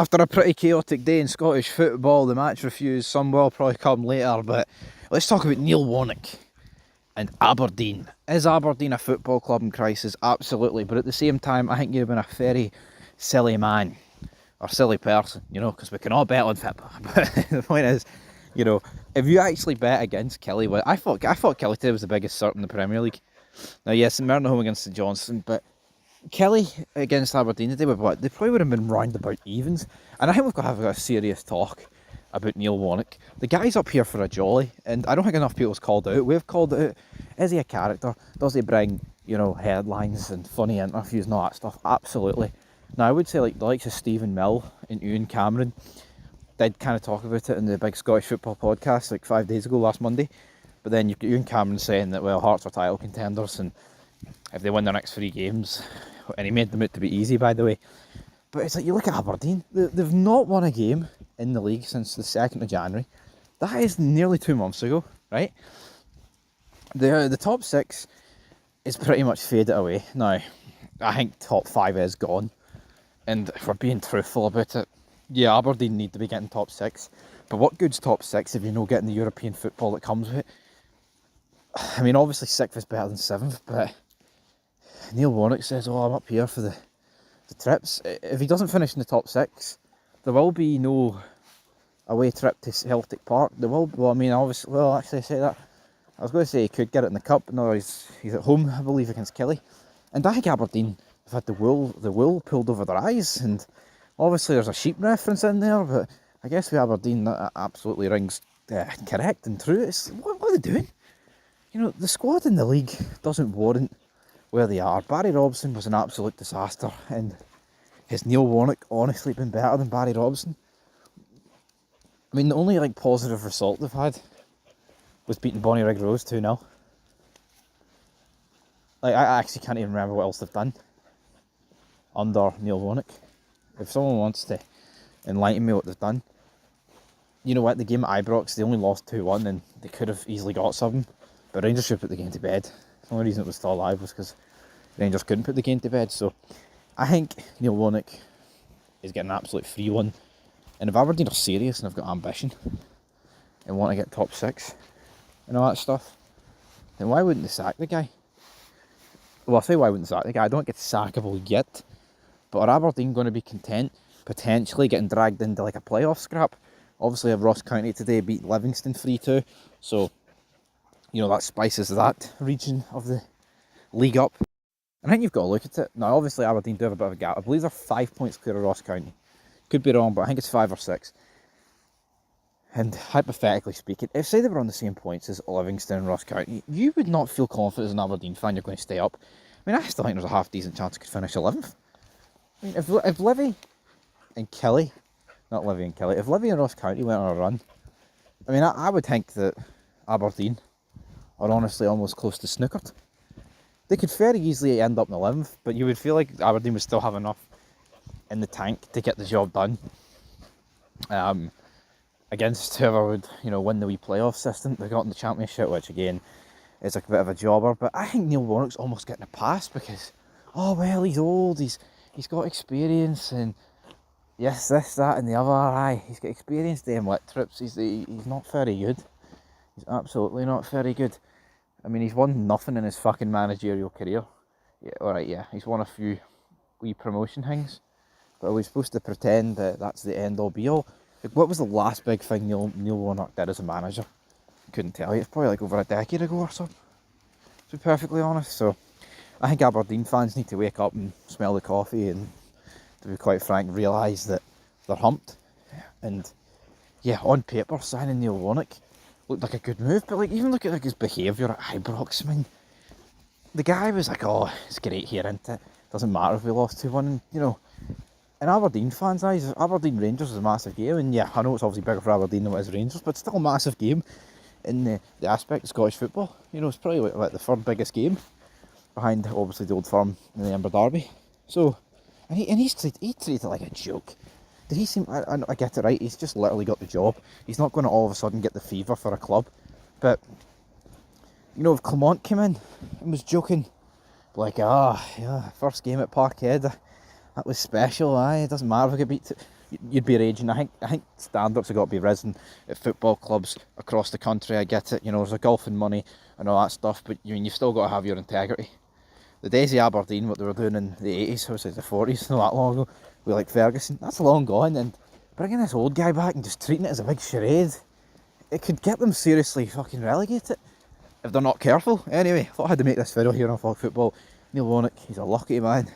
After a pretty chaotic day in Scottish football, the match reviews, some will probably come later, but let's talk about Neil Warnock and Aberdeen. Is Aberdeen a football club in crisis? Absolutely, but at the same time, I think you've been a very silly man, or silly person, because we can all bet on football. But the point is, if you actually bet against Kelly, I thought Kelly today was the biggest cert in the Premier League. Now, yes, Merton home against St Johnstone, but Kelly against Aberdeen today, they probably would have been round about evens. And I think we've got to have a serious talk about Neil Warnock. The guy's up here for a jolly, and I don't think enough people's called it out. We've called it out. Is he a character? Does he bring, headlines and funny interviews and all that stuff? Absolutely. Now, I would say like the likes of Stephen Mill and Ewan Cameron did kind of talk about it in the big Scottish football podcast like 5 days ago, last Monday. But then you've got Ewan Cameron saying that, well, Hearts are title contenders, and if they win their next 3 games, and he made them out to be easy, by the way. But it's like, you look at Aberdeen, they've not won a game in the league since the 2nd of January. That is nearly 2 months ago, right? The top 6 is pretty much faded away. Now, I think top 5 is gone. And if we're being truthful about it, yeah, Aberdeen need to be getting top 6. But what good's top 6 if you're not getting the European football that comes with it? I mean, obviously 6th is better than 7th, but Neil Warnock says, oh, I'm up here for the trips. If he doesn't finish in the top 6, there will be no away trip to Celtic Park. There will, actually I say that. I was going to say he could get it in the cup. No, he's at home, I believe, against Kelly. And I think Aberdeen have had the wool pulled over their eyes. And obviously there's a sheep reference in there, but I guess with Aberdeen that absolutely rings correct and true. It's, what are they doing? The squad in the league doesn't warrant where they are. Barry Robson was an absolute disaster, and has Neil Warnock honestly been better than Barry Robson? I mean, the only positive result they've had was beating Bonnyrigg Rose 2-0. I actually can't even remember what else they've done under Neil Warnock. If someone wants to enlighten me what they've done, you know what, the game at Ibrox, they only lost 2-1 and they could have easily got something, but Rangers should put the game to bed. The only reason it was still alive was because Rangers couldn't put the game to bed. So I think Neil Warnock is getting an absolute free one. And if Aberdeen are serious and have got ambition and want to get top 6 and all that stuff, then why wouldn't they sack the guy? Well, I say why wouldn't they sack the guy? I don't get sackable yet. But are Aberdeen going to be content potentially getting dragged into a playoff scrap? Obviously, Ross County today beat Livingston 3-2. So that spices that region of the league up. And I think you've got to look at it. Now, obviously, Aberdeen do have a bit of a gap. I believe they're 5 points clear of Ross County. Could be wrong, but I think it's 5 or 6. And hypothetically speaking, if say they were on the same points as Livingston and Ross County, you would not feel confident as an Aberdeen fan you're going to stay up. I mean, I still think there's a half-decent chance they could finish 11th. I mean, if Livy and Kelly, not Livy and Kelly, if Livy and Ross County went on a run, I mean, I would think that Aberdeen are honestly almost close to snookered. They could very easily end up in 11th, but you would feel like Aberdeen would still have enough in the tank to get the job done against whoever would, win the wee playoff system they got in the Championship, which again is a bit of a jobber. But I think Neil Warnock's almost getting a pass because, oh well, he's old, he's got experience, and yes, this, that, and the other. Aye, he's got experience doing lit trips. He's not very good. He's absolutely not very good. I mean, he's won nothing in his fucking managerial career. Yeah, alright, yeah, he's won a few wee promotion things. But are we supposed to pretend that that's the end-all be-all? What was the last big thing Neil Warnock did as a manager? Couldn't tell you. It's probably over a decade ago or so, to be perfectly honest. So, I think Aberdeen fans need to wake up and smell the coffee and, to be quite frank, realise that they're humped. And, yeah, on paper, signing Neil Warnock looked like a good move, but even look at his behaviour at Ibrox. I mean, the guy was like, oh, it's great here, isn't it? Doesn't matter if we lost 2-1, in Aberdeen fans' eyes, Aberdeen Rangers is a massive game, and yeah, I know it's obviously bigger for Aberdeen than it is Rangers, but it's still a massive game in the aspect of Scottish football. It's probably like the third biggest game behind obviously the Old Firm and the Ember Derby. So, and he treated it like a joke. Did he seem? I get it right. He's just literally got the job. He's not going to all of a sudden get the fever for a club. But if Clement came in and was joking, like, yeah, first game at Parkhead, That was special, aye. It doesn't matter if we get beat. You'd be raging. I think standards have got to be risen at football clubs across the country. I get it. You know, there's a golfing money and all that stuff, but you've still got to have your integrity. The days of Aberdeen, what they were doing in the 80s, or was it the 40s, not that long ago, with like Ferguson, that's long gone. And bringing this old guy back and just treating it as a big charade, it could get them seriously fucking relegated if they're not careful. Anyway, I thought I had to make this video here on Fog Football. Neil Warnock, he's a lucky man.